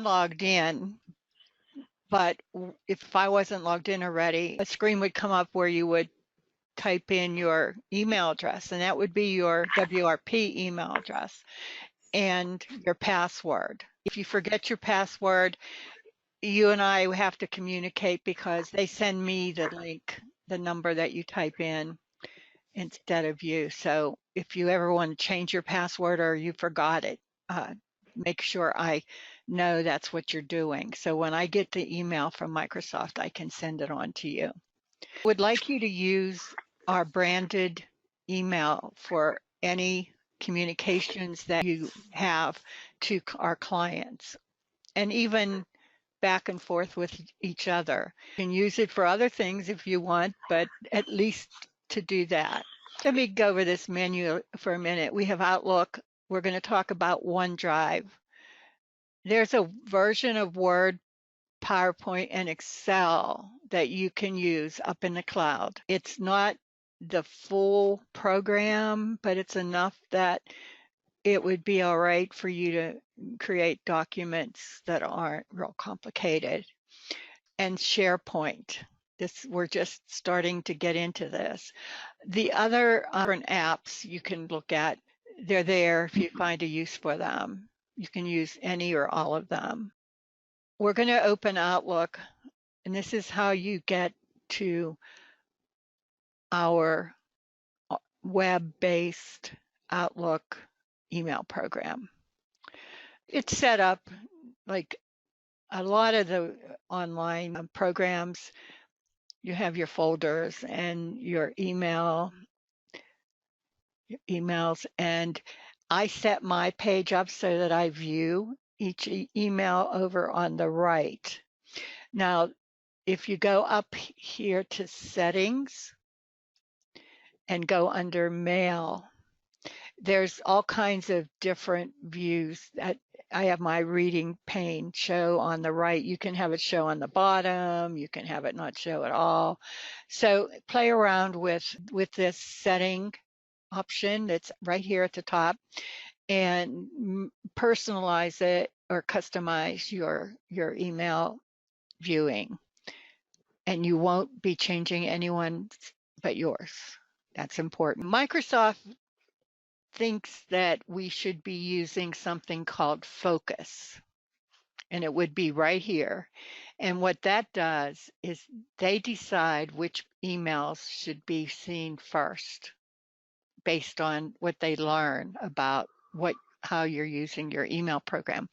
logged in, but if I wasn't logged in already, a screen would come up where you would type in your email address, and that would be your WRP email address and your password. If you forget your password, you and I have to communicate because they send me the link, the number that you type in instead of you. So if you ever want to change your password or you forgot it, make sure I know that's what you're doing. So when I get the email from Microsoft, I can send it on to you. I would like you to use our branded email for any communications that you have to our clients, and even back and forth with each other. You can use it for other things if you want, but at least to do that. Let me go over this menu for a minute. We have Outlook. We're going to talk about OneDrive. There's a version of Word, PowerPoint, and Excel that you can use up in the cloud. It's not the full program, but it's enough that it would be all right for you to create documents that aren't real complicated. And SharePoint. We're just starting to get into this. The other different apps you can look at, they're there if you find a use for them. You can use any or all of them. We're going to open Outlook, and this is how you get to our web-based Outlook email program. It's set up like a lot of the online programs. You have your folders and your emails, and I set my page up so that I view each email over on the right. Now, if you go up here to settings and go under mail, there's all kinds of different views that I have my reading pane show on the right. You can have it show on the bottom. You can have it not show at all. So play around with this setting option that's right here at the top and personalize it or customize your email viewing. And you won't be changing anyone but yours. That's important. Microsoft thinks that we should be using something called Focus, and it would be right here. And what that does is they decide which emails should be seen first based on what they learn about how you're using your email program.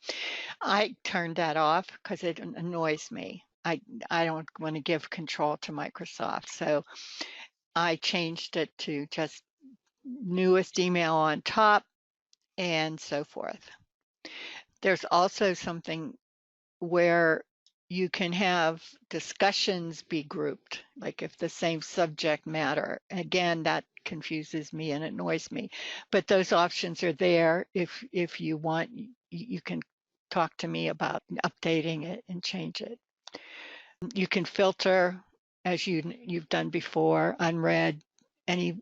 I turned that off because it annoys me. I don't want to give control to Microsoft, so I changed it to just newest email on top and so forth. There's also something where you can have discussions be grouped, like if the same subject matter. Again, that confuses me and annoys me, but those options are there. If you want, you can talk to me about updating it and change it. You can filter, as you've done before, unread, any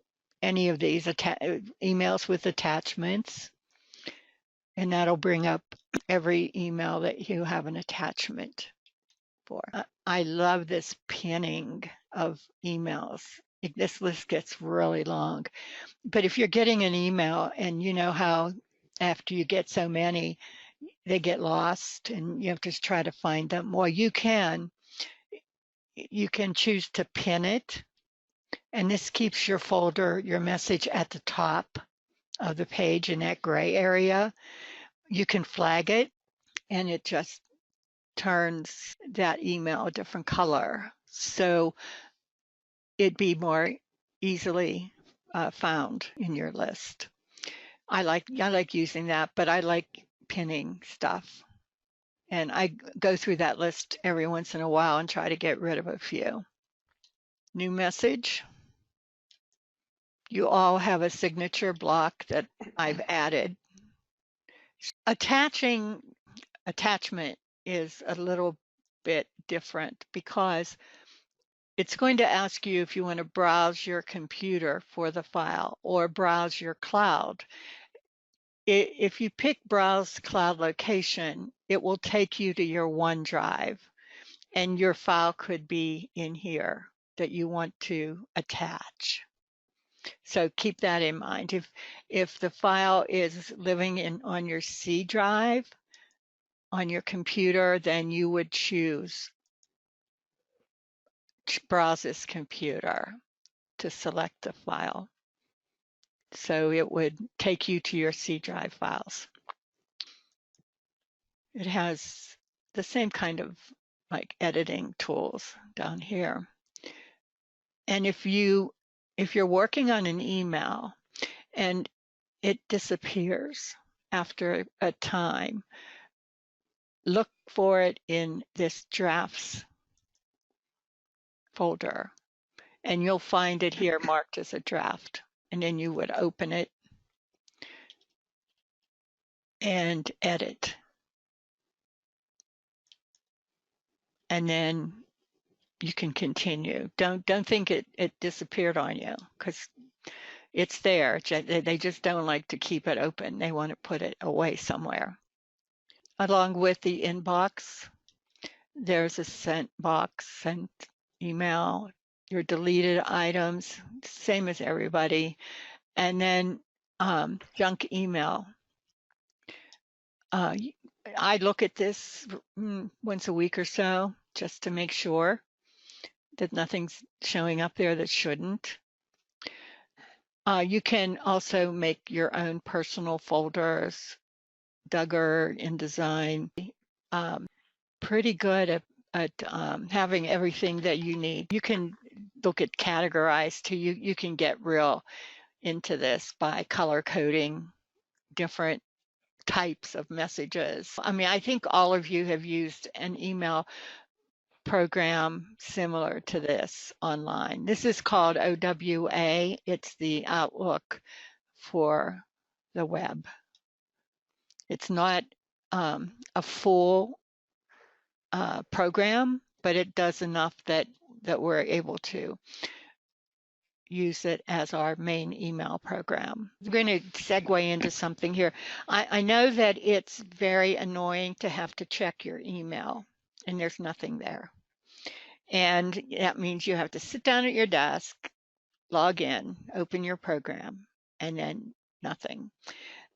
of these emails with attachments, and that'll bring up every email that you have an attachment for. I love this pinning of emails. This list gets really long, but if you're getting an email and you know how after you get so many, they get lost and you have to try to find them. Well, you can choose to pin it, and this keeps your folder, your message at the top of the page in that gray area. You can flag it, and it just turns that email a different color, so it'd be more easily found in your list. I like using that, but I like pinning stuff, and I go through that list every once in a while and try to get rid of a few. New message. You all have a signature block that I've added. Attachment is a little bit different because it's going to ask you if you want to browse your computer for the file or browse your cloud. If you pick browse cloud location, it will take you to your OneDrive, and your file could be in here that you want to attach. So keep that in mind. If the file is living on your C drive on your computer, then you would choose browse this computer to select the file. So it would take you to your C drive files. It has the same kind of like editing tools down here. And if you're working on an email and it disappears after a time, look for it in this drafts folder, and you'll find it here marked as a draft. And then you would open it and edit. And then you can continue. Don't think it disappeared on you, because it's there. They just don't like to keep it open. They want to put it away somewhere. Along with the inbox, there's a sent box, sent email, your deleted items, same as everybody. And then junk email. I look at this once a week or so just to make sure that nothing's showing up there that shouldn't. You can also make your own personal folders. Duggar InDesign, pretty good at having everything that you need. You can look at categorized too. You can get real into this by color coding different types of messages. I mean, I think all of you have used an email program similar to this online. This is called OWA. It's the Outlook for the web. It's not a full program, but it does enough that we're able to use it as our main email program. I'm going to segue into something here. I know that it's very annoying to have to check your email and there's nothing there. And that means you have to sit down at your desk, log in, open your program, and then nothing.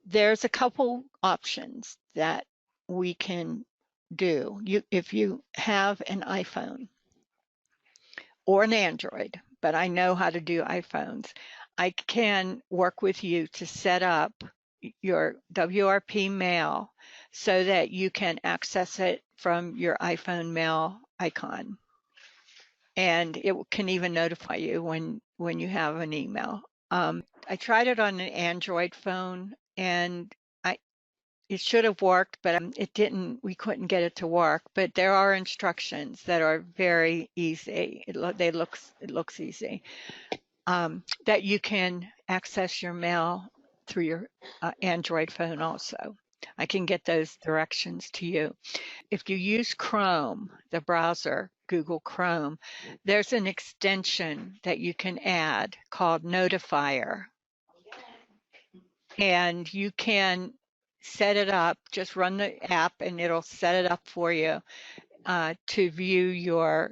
There's a couple options that we can do. If you have an iPhone or an Android, but I know how to do iPhones, I can work with you to set up your WRP mail so that you can access it from your iPhone mail icon. And it can even notify you when you have an email. I tried it on an Android phone, and it should have worked, but it didn't. We couldn't get it to work. But there are instructions that are very easy. It looks easy, that you can access your mail through your Android phone also. I can get those directions to you. If you use Chrome, the browser, Google Chrome, there's an extension that you can add called Notifier. And you can set it up, just run the app and it'll set it up for you to view your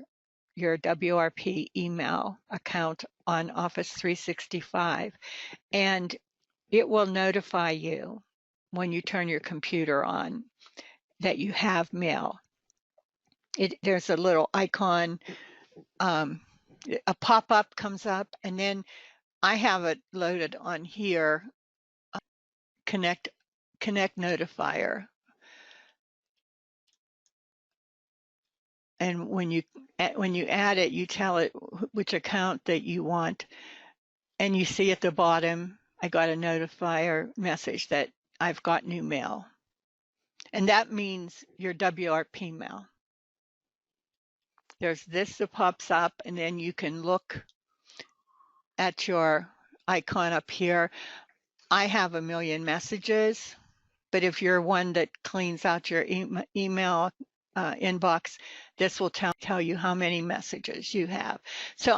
WRP email account on Office 365. And it will notify you when you turn your computer on that you have mail. There's a little icon, a pop-up comes up, and then I have it loaded on here, Connect Notifier. And when you add it, you tell it which account that you want, and you see at the bottom, I got a notifier message that I've got new mail. And that means your WRP mail. There's this that pops up, and then you can look at your icon up here. I have a million messages, but if you're one that cleans out your email inbox, this will tell you how many messages you have. So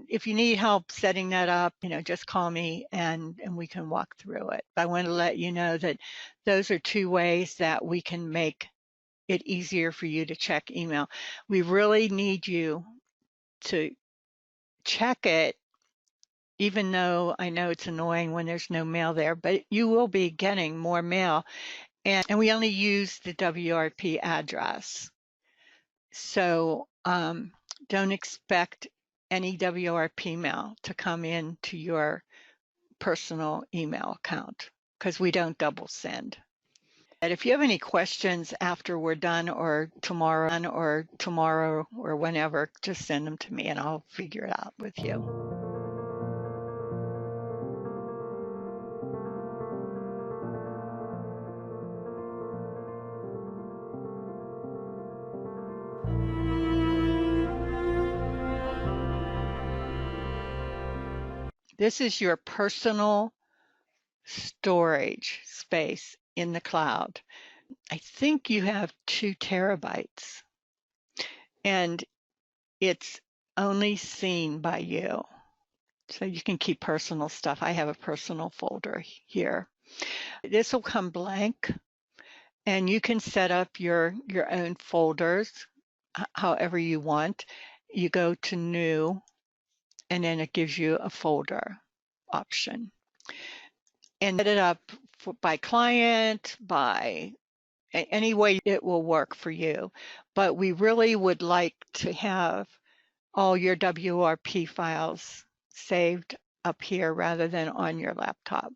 if you need help setting that up, just call me and we can walk through it. I want to let you know that those are two ways that we can make it easier for you to check email. We really need you to check it, even though I know it's annoying when there's no mail there, but you will be getting more mail. And we only use the WRP address. So don't expect any WRP mail to come in to your personal email account because we don't double send. And if you have any questions after we're done or tomorrow or whenever, just send them to me and I'll figure it out with you. This is your personal storage space in the cloud. I think you have 2 terabytes and it's only seen by you. So you can keep personal stuff. I have a personal folder here. This will come blank and you can set up your own folders however you want. You go to new and then it gives you a folder option. And set it up by client, by any way it will work for you. But we really would like to have all your WRP files saved up here rather than on your laptop.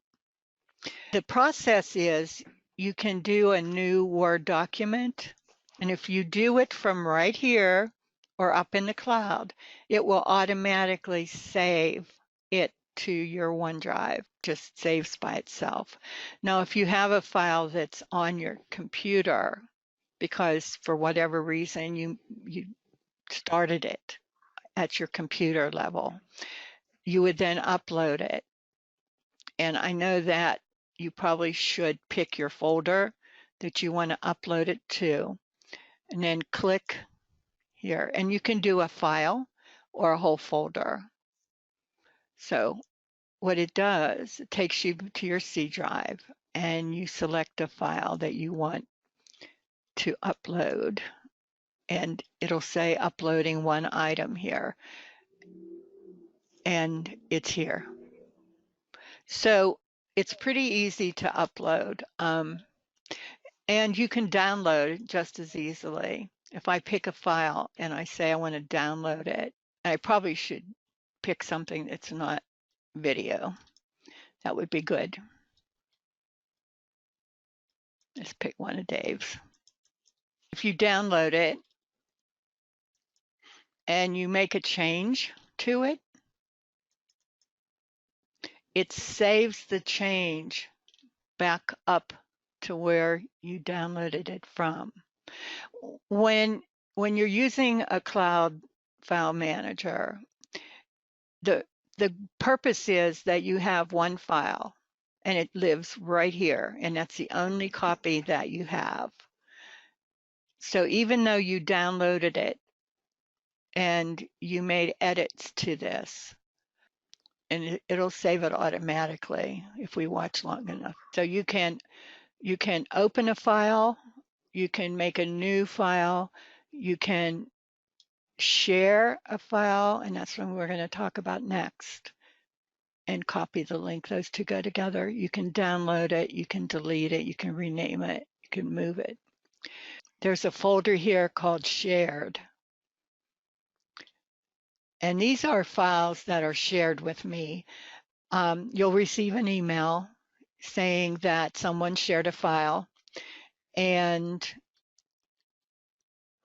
The process is you can do a new Word document, and if you do it from right here or up in the cloud, it will automatically save it to your OneDrive, just saves by itself. Now, if you have a file that's on your computer, because for whatever reason you started it at your computer level, you would then upload it. And I know that you probably should pick your folder that you want to upload it to, and then click here. And you can do a file or a whole folder. So what it does, it takes you to your C drive and you select a file that you want to upload. And it'll say uploading one item here. And it's here. So it's pretty easy to upload. And you can download just as easily. If I pick a file and I say I want to download it, I probably should pick something that's not video. That would be good. Let's pick one of Dave's. If you download it and you make a change to it, it saves the change back up to where you downloaded it from. When you're using a cloud file manager, the purpose is that you have one file and it lives right here, and that's the only copy that you have. So even though you downloaded it and you made edits to this, and it'll save it automatically if we watch long enough. So you can open a file, you can make a new file, you can share a file, and that's what we're going to talk about next, and copy the link. Those two go together. You can download it, you can delete it, you can rename it, you can move it. There's a folder here called shared. And these are files that are shared with me. You'll receive an email saying that someone shared a file, and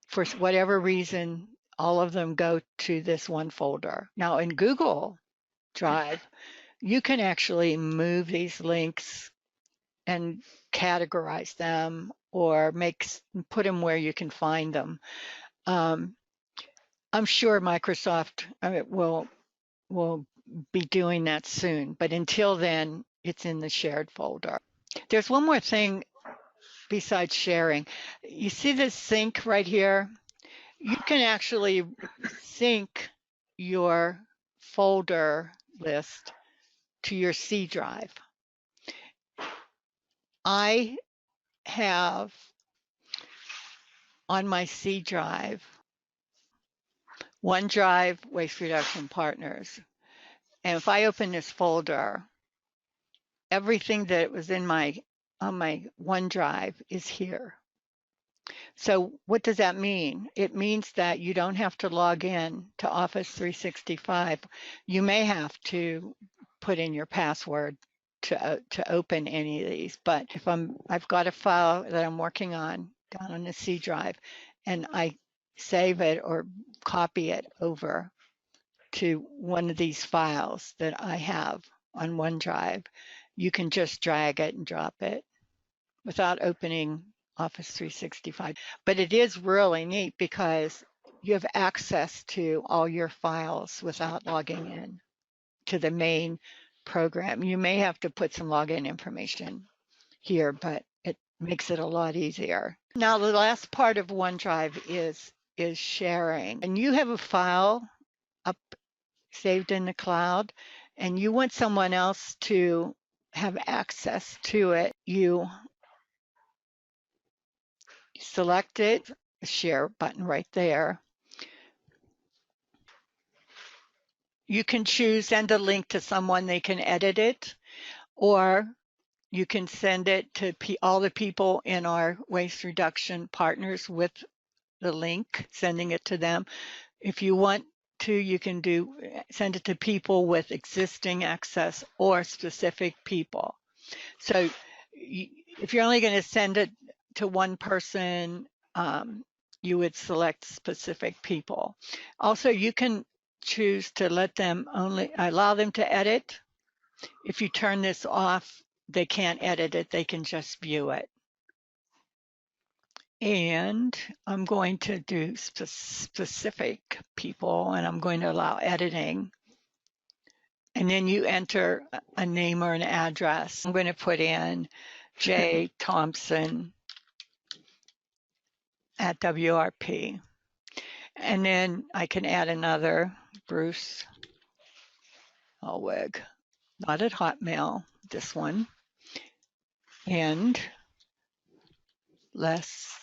for whatever reason, all of them go to this one folder. Now in Google Drive, you can actually move these links and categorize them or put them where you can find them. I'm sure Microsoft will be doing that soon, but until then, it's in the shared folder. There's one more thing besides sharing. You see this sync right here? You can actually sync your folder list to your C drive. I have on my C drive, OneDrive, Waste Reduction Partners. And if I open this folder, everything that was on my OneDrive is here. So what does that mean? It means that you don't have to log in to Office 365. You may have to put in your password to open any of these, but if I've got a file that I'm working on down on the C drive, and I save it or copy it over to one of these files that I have on OneDrive, you can just drag it and drop it without opening Office 365. But it is really neat because you have access to all your files without logging in to the main program. You may have to put some login information here, but it makes it a lot easier. Now, the last part of OneDrive is sharing. And you have a file up saved in the cloud, and you want someone else to have access to it. You select it, share button right there. You can choose send a link to someone, they can edit it, or you can send it to all the people in our waste reduction partners with the link, sending it to them. If you want to, you can send it to people with existing access or specific people. So if you're only going to send it to one person, you would select specific people. Also, you can choose to allow them to edit. If you turn this off, they can't edit it, they can just view it. And I'm going to do specific people, and I'm going to allow editing. And then you enter a name or an address. I'm going to put in J. Thompson at WRP. And then I can add another Bruce Elwig, not at Hotmail, this one. And Les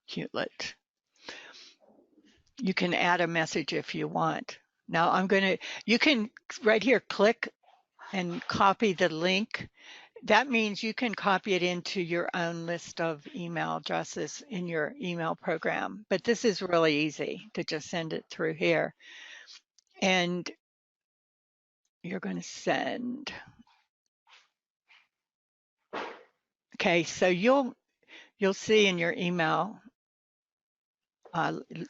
Hewlett. You can add a message if you want. Now you can right here click and copy the link. That means you can copy it into your own list of email addresses in your email program. But this is really easy to just send it through here. And you're going to send. Okay, so you'll see in your email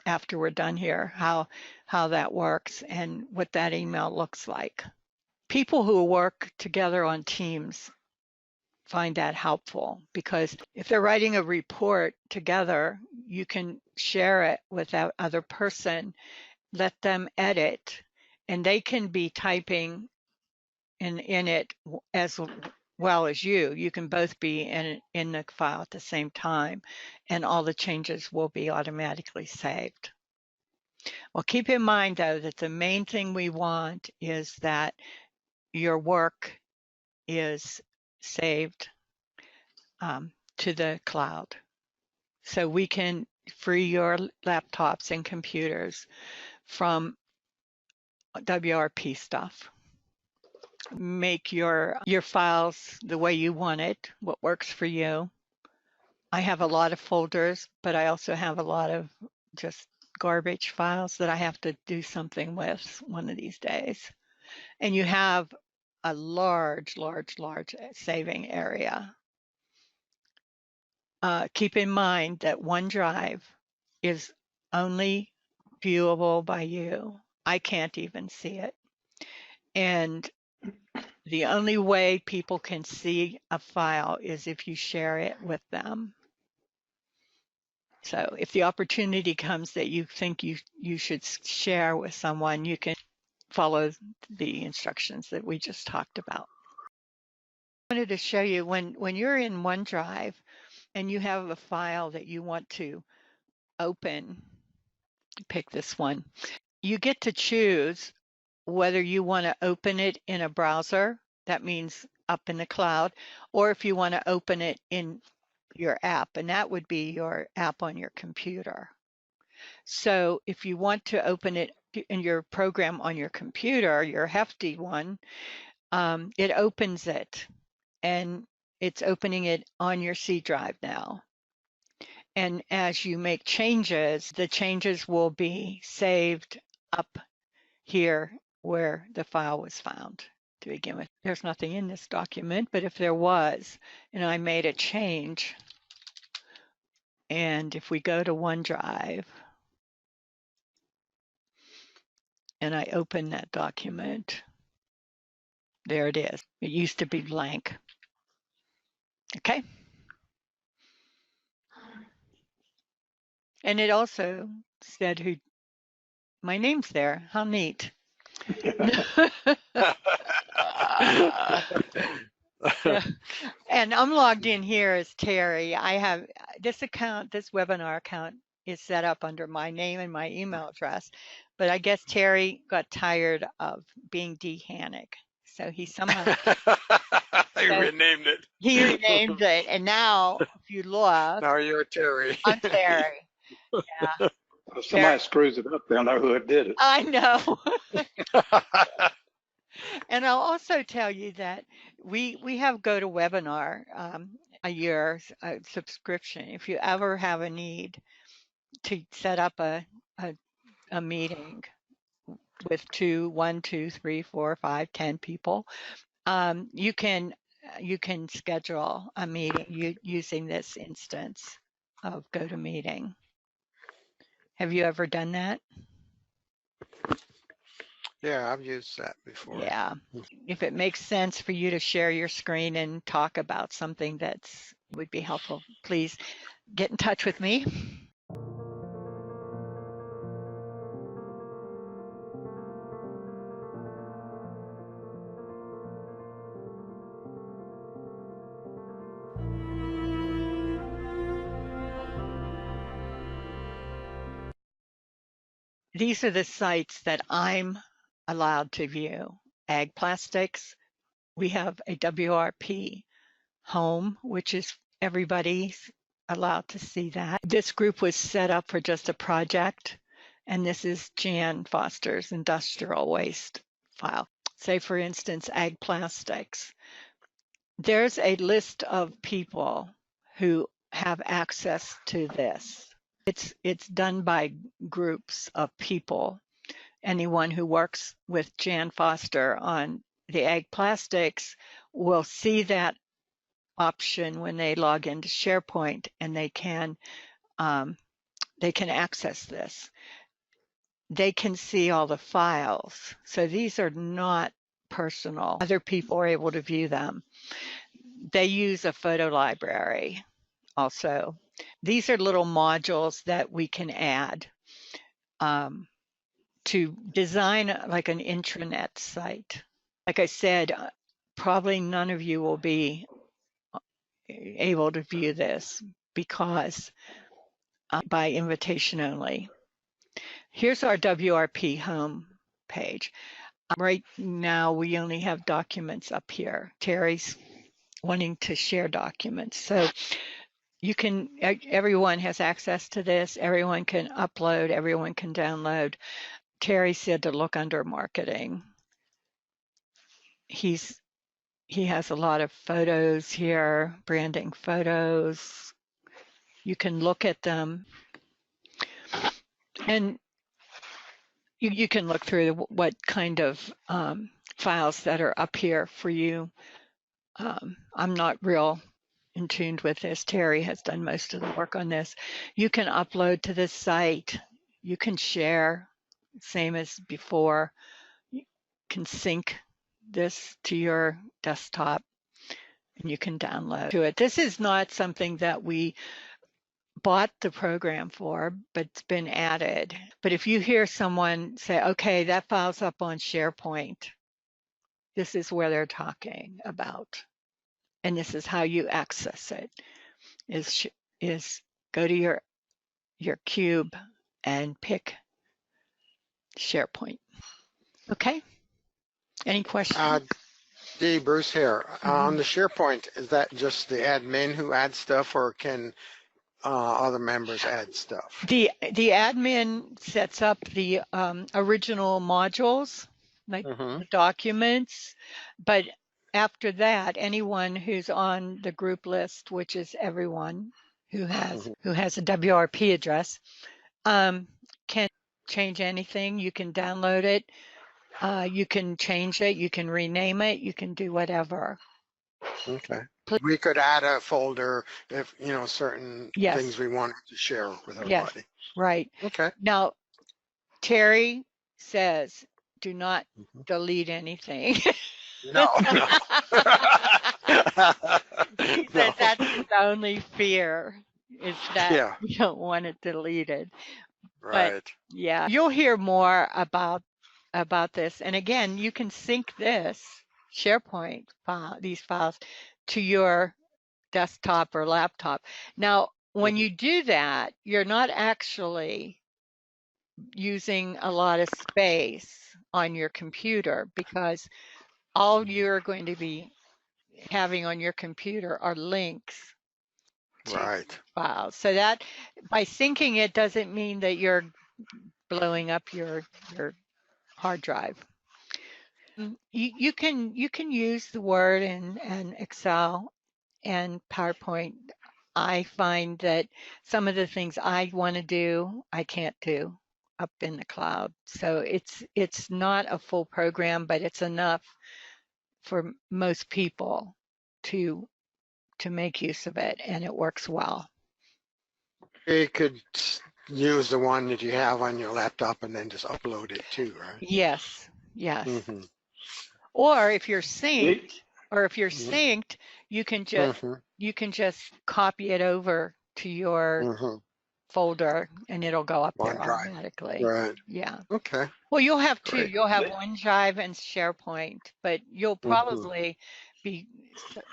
after we're done here how that works and what that email looks like. People who work together on teams find that helpful because if they're writing a report together, you can share it with that other person, let them edit, and they can be typing in it as well as you. You can both be in the file at the same time, and all the changes will be automatically saved. Well, keep in mind, though, that the main thing we want is that your work is saved to the cloud. So we can free your laptops and computers from WRP stuff. Make your files the way you want it, what works for you. I have a lot of folders, but I also have a lot of just garbage files that I have to do something with one of these days. And you have a large saving area. Keep in mind that OneDrive is only viewable by you. I can't even see it. And the only way people can see a file is if you share it with them. So if the opportunity comes that you think you should share with someone, you can follow the instructions that we just talked about. I wanted to show you when you're in OneDrive and you have a file that you want to open, pick this one, you get to choose whether you want to open it in a browser, that means up in the cloud, or if you want to open it in your app, and that would be your app on your computer. So if you want to open it in your program on your computer, your hefty one, it opens it, and it's opening it on your C drive now. And as you make changes, the changes will be saved up here where the file was found to begin with. There's nothing in this document, but if there was, and I made a change, and if we go to OneDrive, and I open that document, there it is. It used to be blank. Okay. And it also said who my name's there. How neat. And I'm logged in here as Terry. I have this account, this webinar account is set up under my name and my email address, but I guess Terry got tired of being D. Hannick. So he somehow renamed it. He renamed it, and now if you look, now you're Terry. I'm Terry. Yeah. If somebody screws it up, they'll know who it did it. I know. And I'll also tell you that we have GoToWebinar a year subscription. If you ever have a need to set up a meeting with 1, 2, 3, 4, 5, 10 people, you can schedule a meeting using this instance of GoToMeeting. Have you ever done that? Yeah, I've used that before. Yeah. If it makes sense for you to share your screen and talk about something that's would be helpful, please get in touch with me. These are the sites that I'm allowed to view. Ag Plastics, we have a WRP home, which is everybody's allowed to see that. This group was set up for just a project, and this is Jan Foster's industrial waste file. Say, for instance, Ag Plastics. There's a list of people who have access to this. It's done by groups of people. Anyone who works with Jan Foster on the Ag Plastics will see that option when they log into SharePoint, and they can access this. They can see all the files. So these are not personal. Other people are able to view them. They use a photo library also. These are little modules that we can add to design like an intranet site. Like I said, probably none of you will be able to view this because by invitation only. Here's our WRP home page. Right now, we only have documents up here. Terry's wanting to share documents. So you can, everyone has access to this. Everyone can upload, everyone can download. Terry said to look under marketing. He has a lot of photos here, branding photos. You can look at them, and you can look through what kind of files that are up here for you. I'm not real in tune with this. Terry has done most of the work on this. You can upload to this site. You can share, same as before. You can sync this to your desktop, and you can download to it. This is not something that we bought the program for, but it's been added. But if you hear someone say, okay, that file's up on SharePoint, this is where they're talking about. And this is how you access it, is go to your cube and pick SharePoint. Okay? Any questions? Steve, Bruce here. On the SharePoint, is that just the admin who adds stuff, or can other members add stuff? The admin sets up the original modules, like Mm-hmm. the documents, but after that, anyone who's on the group list, which is everyone who has a WRP address, can change anything. You can download it. You can change it. You can rename it. You can do whatever. Okay. We could add a folder if, certain Yes. things we wanted to share with everybody. Yes, right. Okay. Now, Terry says, do not delete anything. No. He said that's his only fear, is that you don't want it deleted. Right. But yeah, you'll hear more about this. And again, you can sync this SharePoint file, these files, to your desktop or laptop. Now, when you do that, you're not actually using a lot of space on your computer, because all you're going to be having on your computer are links to files. So that by syncing it doesn't mean that you're blowing up your hard drive. You can use the Word and Excel and PowerPoint. I find that some of the things I want to do, I can't do up in the cloud. So it's not a full program, but it's enough for most people to make use of it, and it works well. You could use the one that you have on your laptop and then just upload it too, right? Yes, yes. Or if you're synced, you can just copy it over to your folder, and it'll go up there automatically. Right. Yeah. Okay. Well, you'll have two. You'll have OneDrive and SharePoint, but you'll probably be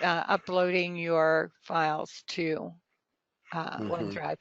uploading your files to OneDrive.